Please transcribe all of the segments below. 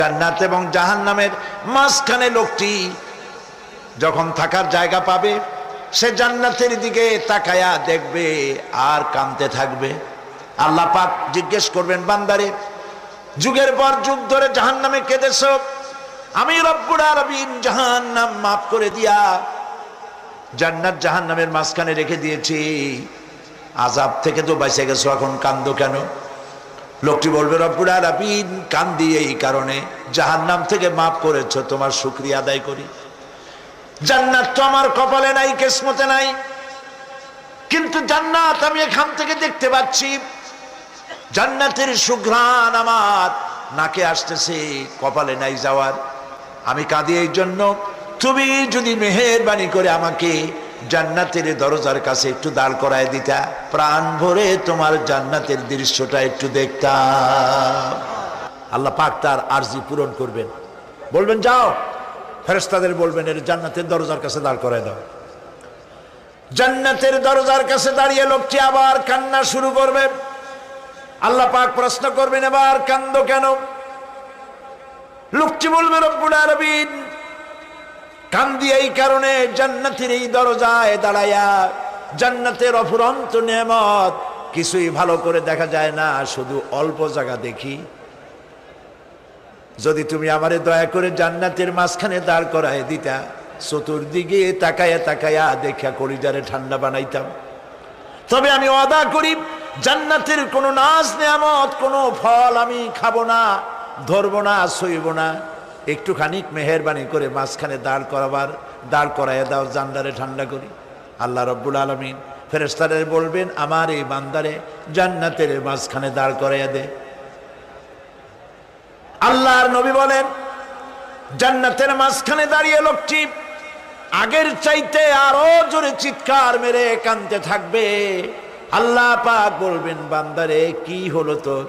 জান্নাত এবং জাহান্নামের মাঝখানে লোকটি যখন থাকার জায়গা পাবে, সে জান্নাতের দিকে তাকায়া দেখবে আর কাঁদতে থাকবে। আল্লাহ পাক জিজ্ঞেস করবেন, বান্দারে যুগের পর যুগ ধরে জাহান্নামে কেঁদেছ, আমি রব্বুল আলামিন জাহান্নাম মাফ করে দিয়া জান্নাত জাহান্নামের মাঝখানে রেখে দিয়েছি, আযাব থেকে তো বেঁচে গেছো, এখন কান্দো কেন? লোকটি বলবে, রব্বুল আলামিন কান্দি এই কারণে, জাহান্নাম থেকে মাফ করেছো, তোমার শুকরিয়া আদায় করি। জান্নাত তো আমার কপালে নাই, কিসমতে নাই, কিন্তু জান্নাত আমি এখান থেকে দেখতে পাচ্ছি, জান্নাতের সুঘ্রাণ আমার নাকে আসতেছে, কপালে নাই যাওয়ার। আমি কাঁদি এই জন্য, তুমি যদি মেহেরবানি করে আমাকে জান্নাতের দরজার কাছে একটু দাঁড় করায় দিতা, প্রাণ ভরে তোমার জান্নাতের দৃশ্যটা একটু দেখতাম। আল্লাহ পাক তার আরজি পূরণ করবেন, বলবেন যাও, ফেরেশতাদের বলবেন এর জান্নাতের দরজার কাছে দাঁড় করায় দাও। জান্নাতের দরজার কাছে দাঁড়িয়ে লোকটি আবার কান্না শুরু করবে। আল্লাহ পাক প্রশ্ন করবেন, এবার কান্দো কেন? লোকটি বলবে, রব্বুল আলামিন কান্দি এই কারণে, জান্নাতের এই দরজায় দাঁড়ায়া জান্নাতের অফুরন্ত নেয়ামত কিছুই ভালো করে দেখা যায় না, শুধু অল্প জায়গা দেখি। যদি তুমি আমারে দয়া করে জান্নাতের মাঝখানে দাঁড় করায় দিতা, চতুর্দিকে তাকায়া তাকায়া দেখা কলিজারে ঠান্ডা বানাইতাম। তবে আমি ওয়াদা করি, জান্নাতের কোনো নাজ নেয়ামত, কোনো ফল আমি খাবো না, ধরবো না, সইব না। একটুখানি মেহেরবানি করে মাঝখানে দাঁড় করাইয়া দাও, জান্নারে ঠান্ডা করি। আল্লাহ রব্বুল আলামিন ফেরেশতাদের বলবেন, আমার এই বান্দারে জান্নাতের মাঝখানে দাঁড় করাইয়া দে। আল্লাহর নবী বলেন, জান্নাতের মাঝখানে দাঁড়িয়ে লোকটি আগের চাইতে আরো জোরে চিৎকার মেরে কাঁদতে থাকবে। আল্লাহ পাক বলবেন, বান্দারে কি হলো তোর?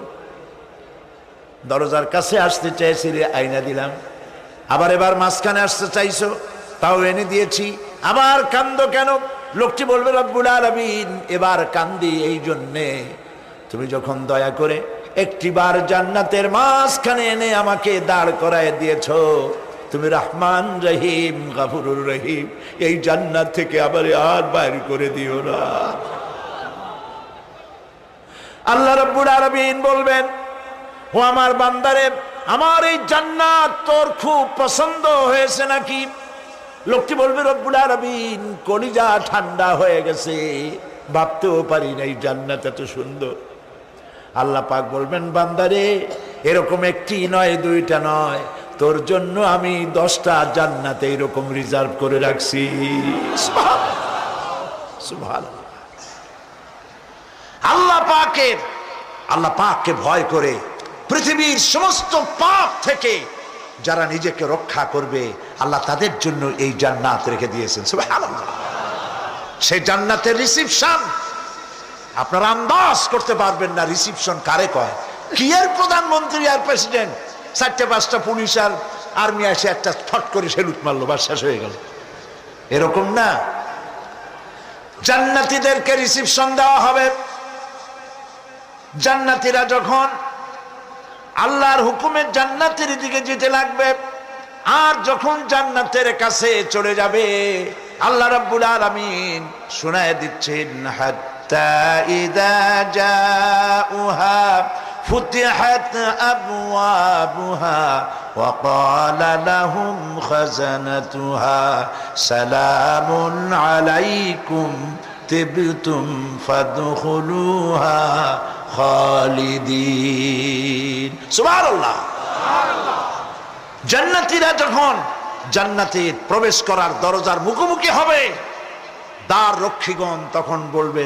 দরজার কাছে আসতে চাইছিলে, আইনা দিলাম। আবার এবার মাঝখানে আসতে চাইছো, তাও এনে দিয়েছি, আবার কান্দো কেন? লোকটি বলবে, রব্বুল আলামিন এবার কান্দি এই জন্যে, তুমি যখন দয়া করে একটিবার জান্নাতের মাঝখানে এনে আমাকে দাঁড় করায় দিয়েছো, তুমি রহমান রহিম গফুরুর রহিম, এই জান্নাত থেকে আবার আর বাইর করে দিও না। আল্লাহ রাব্বুল আলামিন বলবেন, ও আমার বান্দারে, আমার এই জান্নাত তোর খুব পছন্দ হয়েছে নাকি? লোকটি বলবে, রব্বুল আলামিন কলিজা ঠান্ডা হয়ে গেছে, ভাবতেও পারি না এই জান্নাত এত সুন্দর। আল্লাহ পাক বলবেন, বান্দারে এরকম একটি নয়, দুইটা নয়, তোর জন্য আমি 10টা জান্নাতে এরকম রিজার্ভ করে রাখছি। সুবহানাল্লাহ। আল্লাহ পাককে ভয় করে পৃথিবীর সমস্ত পাপ থেকে যারা নিজেকে রক্ষা করবে, আল্লাহ তাদের জন্য এই জান্নাত রেখে দিয়েছেন। সুবহানাল্লাহ। সেই জান্নাতের রিসিপশন আপনারা আন্দাজ করতে পারবেন না, রিসিপশন কারে কয়। কি এর প্রধানমন্ত্রী আর প্রেসিডেন্ট, 4-5টা পুলিশ আর আর্মি এসে একটা ফট করে সেলুট মারলো, বাস শেষ হয়ে গেল, এরকম না। জান্নাতীদেরকে রিসিপশন দেওয়া হবে। জান্নাতীরা যখন আল্লাহর হুকুমে জান্নাতের দিকে যেতে লাগবে, আর যখন জান্নাতের কাছে চলে যাবে, আল্লাহ রাব্বুল আলামিন শোনায় দিচ্ছেন, হাত্তা ইযা জাউহা ফুতিহাত আবওয়াবুহা ওয়া ক্বালা লাহুম খাজানাতুহা সালামুন আলাইকুম তিবতুম ফাদখুলুহা খালিদিন। সুবহানাল্লাহ। জান্নাতীরা যখন জান্নাতে প্রবেশ করার দরজার মুখোমুখি হবে, দ্বার রক্ষীগণ তখন বলবে,